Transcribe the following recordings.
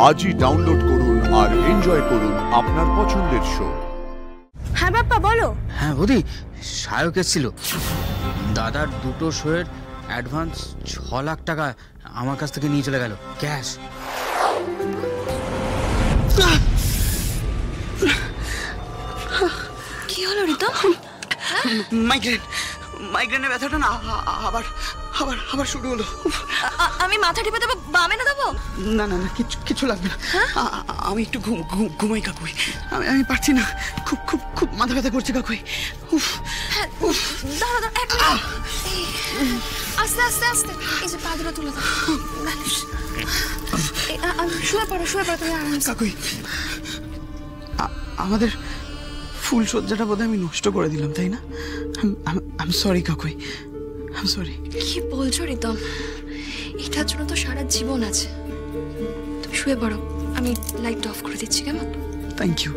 আজই ডাউনলোড করুন আর এনজয় করুন আপনার পছন্দের শো। হ্যাঁ বাপ্পা বলো। হ্যাঁ বৌদি, সায়ক এসেছিল। দাদার দুটো শোয়ের অ্যাডভান্স 6 লাখ টাকা আমার কাছ থেকে নিয়ে চলে গেল ক্যাশ। কি হলো রিতম? মাইগ্রেনের ব্যথাটা না আবার আবার আবার শুরু হলো। আমি মাথা টিপে দেবো, বামে না দেবো? না না না, কিছু লাগবে না। আমি একটু ঘুমাই কাকুই। আমি পারছি না, খুব খুব খুব মাথা ব্যথা করছে কাকুই। দাঁড়া এক মিনিট, আস্তে আস্তে আস্তে। এই যে পা দুটো তুলে দাও। শুয়ে পড়ো তুমি আরামসে। কাকুই, আমাদের ফুল সজ্জাটা বোধহয় আমি নষ্ট করে দিলাম, তাই না? আই সরি কাকুই, আই সরি। কি বলছো রিতম? এটার জন্য তো সারা জীবন আছে। তুমি শুয়ে পড়ো, আমি লাইটটা অফ করে দিচ্ছি, কেমন? Thank you.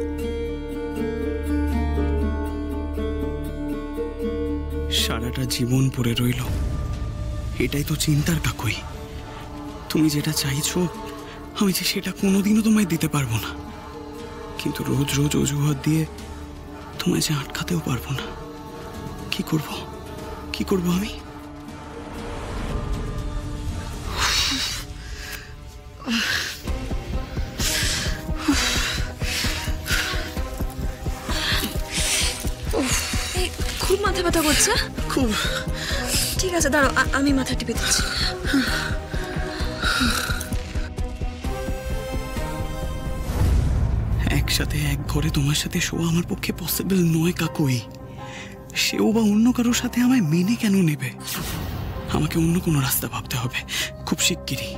সারাটা জীবন পড়ে রইল, এটাই তো চিন্তার কাকুই। তুমি যেটা চাইছো আমি যে সেটা কোনোদিনও তোমায় দিতে পারবো না, কিন্তু রোজ রোজ অজুহাত দিয়ে তোমায় যে আটকাতেও পারবো না। কি করব আমি? খুব মাথা ব্যথা করছে? খুব। ঠিক আছে দাঁড়াও, আমি মাথা টিপে দিচ্ছি। একসাথে এক ঘরে তোমার সাথে শোয়া আমার পক্ষে পসিবল নয় কাকুই। সেও বা অন্য কারোর সাথে আমায় মেনে কেন নেবে? আমাকে অন্য কোনো রাস্তা ভাবতে হবে খুব শিগগিরই।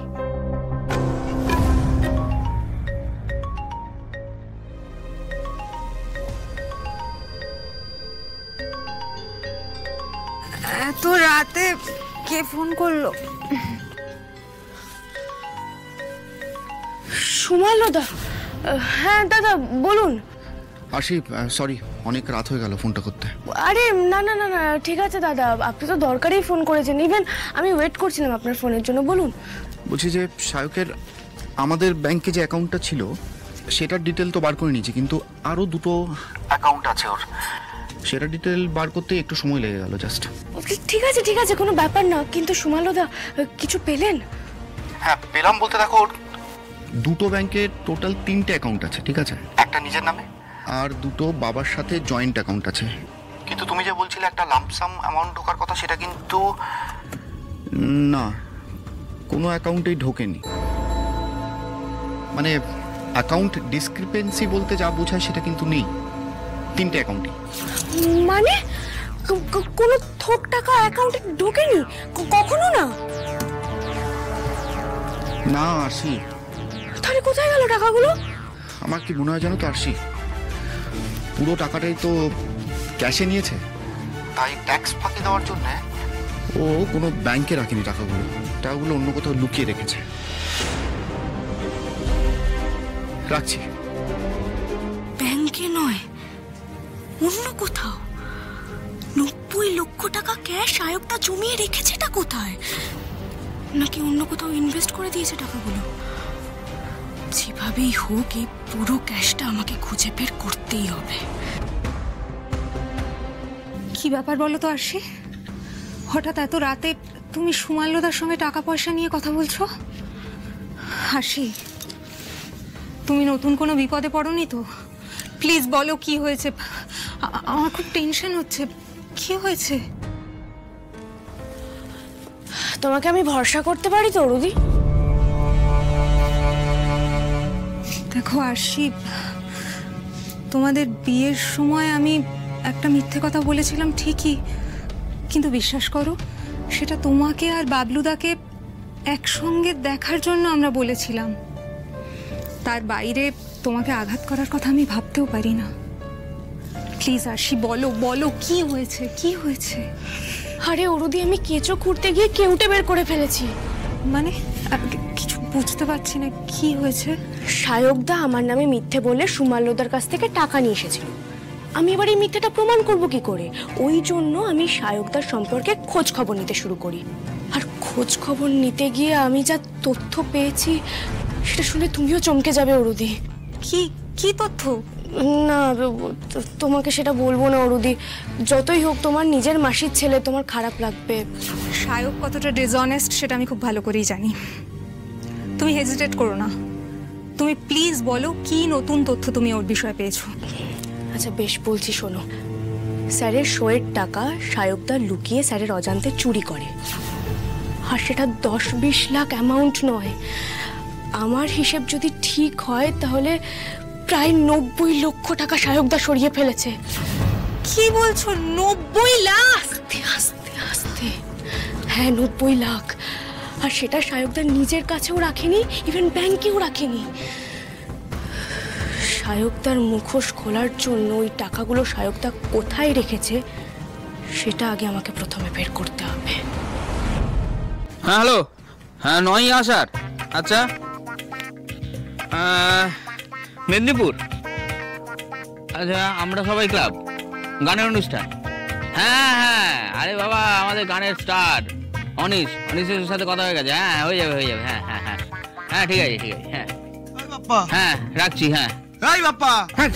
এত রাতে কে ফোন করলো? সুমাইলদা। হ্যাঁ দাদা বলুন। আশি, সরি, অনেক রাত হয়ে গেল ফোনটা করতে। আরে না না না না, ঠিক আছে দাদা, আপনি তো দরকারই ফোন করেছেন। ইভেন আমি ওয়েট করছিলাম আপনার ফোনের জন্য। বলুন। বলছি যে সায়কের আমাদের ব্যাংকে যে অ্যাকাউন্টটা ছিল সেটার ডিটেল তো বার করে নিয়েছি, কিন্তু আরও দুটো অ্যাকাউন্ট আছে ওর, সেটা ডিটেল বার করতে একটু সময় লেগে গেল জাস্ট। ঠিক আছে কোনো ব্যাপার না, কিন্তু সুমাইলদা কিছু পেলেন? হ্যাঁ পেলাম বলতে, দেখো ওর দুটো ব্যাংকের টোটাল 3টে অ্যাকাউন্ট আছে, ঠিক আছে? একটা নিজের নামে আর দুটো বাবার সাথে জয়েন্ট অ্যাকাউন্ট আছে। কিন্তু তুমি যে বলছিলে একটা লাম্পসাম অ্যামাউন্ট ঢোকার কথা, সেটা কিন্তু না, কোনো অ্যাকাউন্টেই ঢোকেনি। মানে অ্যাকাউন্ট ডিসক্রিপেন্সি বলতে যা বোঝায় সেটা কিন্তু নেই 3টে অ্যাকাউন্টই। মানে কোনো থোক টাকা অ্যাকাউন্টে ঢোকেনি কখনো? না না আরশি। তাহলে কোথায় গেল টাকাগুলো? আমার কি মনে হয় জানো তো আরশি, পুরো টাকাটাই তো ক্যাশে নিয়েছে, তাই ট্যাক্স ফাঁকি দেওয়ার জন্য ও কোনো ব্যাংকে রাখেনি টাকাগুলো অন্য কোথাও লুকিয়ে রেখেছে। রাখছি। ব্যাংকে নয়, অন্য কোথাও? 90 লক্ষ টাকা ক্যাশ সায়কটা জমিয়ে রেখেছে, এটা কোথায়? নাকি অন্য কোথাও ইনভেস্ট করে দিয়েছে টাকাগুলো? যেভাবেই হোক এই পুরো ক্যাশটা আমাকে খুঁজে বের করতেই হবে। কি ব্যাপার বলো তো আরশি? হঠাৎ এত রাতে তুমি সুমাইলদার সঙ্গে টাকা পয়সা নিয়ে কথা বলছো? আরশি, তুমি নতুন কোনো বিপদে পড়োনি তো? প্লিজ বলো কি হয়েছে, আমার খুব টেনশন হচ্ছে। কি হয়েছে? তোমাকে আমি ভরসা করতে পারি তো রুদি? দেখো আরশি, তোমাদের বিয়ের সময় আমি একটা মিথ্যে কথা বলেছিলাম ঠিকই, কিন্তু বিশ্বাস করো সেটা তোমাকে আর বাবলুদাকে একসঙ্গে দেখার জন্য আমরা বলেছিলাম। তার বাইরে তোমাকে আঘাত করার কথা আমি ভাবতেও পারি না। প্লিজ আরশি বলো কি হয়েছে? আরে ওরুদি, আমি কেঁচো খুঁড়তে গিয়ে কেউটে বের করে ফেলেছি। মানে কিছু বুঝতে পারছি না, কি হয়েছে? সায়কদা আমার নামে মিথ্যে বলে সুমাইলদার কাছ থেকে টাকা নিয়ে এসেছিল। আমি এবার এই মিথ্যাটা প্রমাণ করব কি করে? ওই জন্য আমি সায়কদার সম্পর্কে খোঁজ খবর নিতে শুরু করি। আর খোঁজ খবর নিতে গিয়ে আমি যা তথ্য পেয়েছি সেটা শুনে তুমিও চমকে যাবে অরুদি। কি কি তথ্য? না তোমাকে সেটা বলবো না অরুদি, যতই হোক তোমার নিজের মাসির ছেলে, তোমার খারাপ লাগবে। সায়ক কতটা ডিসঅনেস্ট সেটা আমি খুব ভালো করেই জানি। তুমি হেজিটেট করো না, তুমি প্লিজ বলো কি নতুন তথ্য তুমি ওর বিষয়ে পেয়েছো। আচ্ছা বেশ বলছি, শোনো। স্যারের শোয়ের টাকা সায়কদা লুকিয়ে স্যারের অজান্তে চুরি করে, আর সেটা 10-20 লাখ অ্যামাউন্ট নয়। আমার হিসেব যদি ঠিক হয় তাহলে প্রায় 90 লক্ষ টাকা সায়কদা সরিয়ে ফেলেছে। কি বলছো? 90 লাখ? আস্তে আস্তে আস্তে, হ্যাঁ 90 লাখ। আর সেটা সায়কদা নিজের কাছেও রাখেনি, ইভেন ব্যাংকেও রাখেনি। সায়কদার মুখোশ খোলার জন্য ওই টাকাগুলো সায়কদা কোথায় রেখেছে সেটা আগে আমাকে প্রথমে বের করতে হবে। হ্যাঁ হ্যালো, হ্যাঁ নয় আসার। আচ্ছা মেদিনীপুর। আচ্ছা আমরা সবাই ক্লাব, গানের অনুষ্ঠান। হ্যাঁ হ্যাঁ, আরে বাবা আমাদের গানের স্টার অনিশের সাথে কথা হয়ে গেছে। হ্যাঁ হয়ে যাবে হ্যাঁ হ্যাঁ হ্যাঁ হ্যাঁ ঠিক আছে হ্যাঁ বাপ্পা, হ্যাঁ রাখছি। হ্যাঁ এই বাপ্পা, হ্যাঁ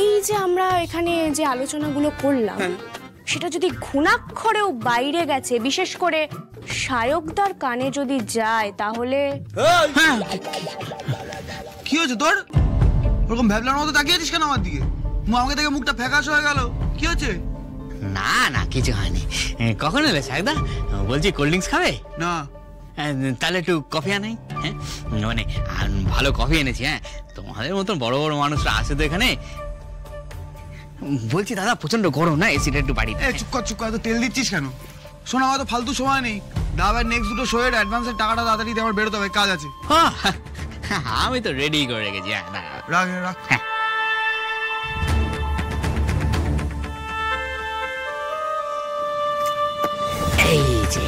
এই যে আমরা এখানে যে আলোচনাগুলো করলাম সেটা যদি ঘুণাক্ষরেও বাইরে গেছে, বিশেষ করে সায়কদার কানে যদি যায়, তাহলে কি হয়েছে তোর? ওরকম ভ্যাবলার মতো তাকিয়ে আছিস কেন আমার দিকে? আমাকে দেখে মুখটা ফ্যাকাশ হয়ে গেল, কি হয়েছে? না না কিছু হয়নি। কখন এলে সায়কদা? বলছি কোল্ড ড্রিঙ্কস খাবে? না। তাহলে একটু কফি আনাই। হ্যাঁ মানে ভালো কফি এনেছি। হ্যাঁ তোমাদের মতন বড় বড় মানুষরা আসে তো এখানে। বলছি দাদা প্রচন্ড গরম না, এসিটা একটু বাড়ি। চুপ কর এত তেল দিচ্ছিস কেন? শোন, আমার তো ফালতু সময় নেই। দাবার নেক্সট দুটো শোয়ের অ্যাডভান্সের টাকাটা তাড়াতাড়ি দিয়ে আমার বেরোতে হবে, কাজ আছে। আমি তো রেডি করে রেখেছি। হ্যাঁ রাখ রাখ। এই যে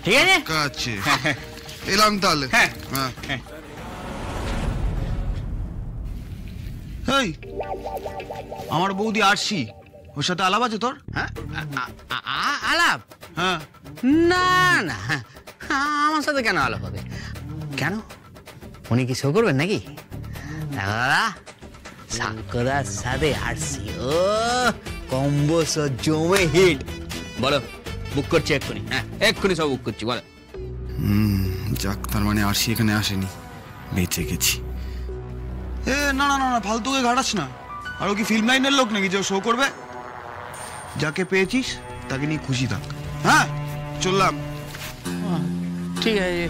ঠিক আছে কাছে এলাম তাহলে। হ্যাঁ এই আমার বৌদি আরশি, ওর সাথে আলাপ আছে তোর? হ্যাঁ আলাপ? হ্যাঁ। না না আমার সাথে কেন আলাপ হবে? কেন উনি কি শো করবেন নাকি? দাদা সাক্ষদার সাথে আসছি, ও কম্বো জমে হিট। বলো বুক করছি এক্ষুনি। হ্যাঁ এক্ষুনি সব বুক করছি, বলো। যাক, তার মানে আরশি এখানে আসেনি, বেঁচে গেছি। না না না না, ফালতুকে ঘাটাস না। আর ও কি ফিল্ম লাইনের লোক নাকি যে শো করবে? যাকে পেয়েছিস তাকে নিয়ে খুশি থাক। হ্যাঁ চললাম। ঠিক আছে।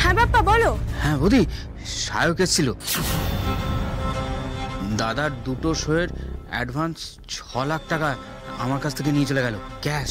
হ্যাঁ বাপ্পা বলো। হ্যাঁ বৌদি, সায়ক এসেছিল। দাদার দুটো শোয়ের অ্যাডভান্স 6 লাখ টাকা আমার কাছ থেকে নিয়ে চলে গেল, ক্যাশ।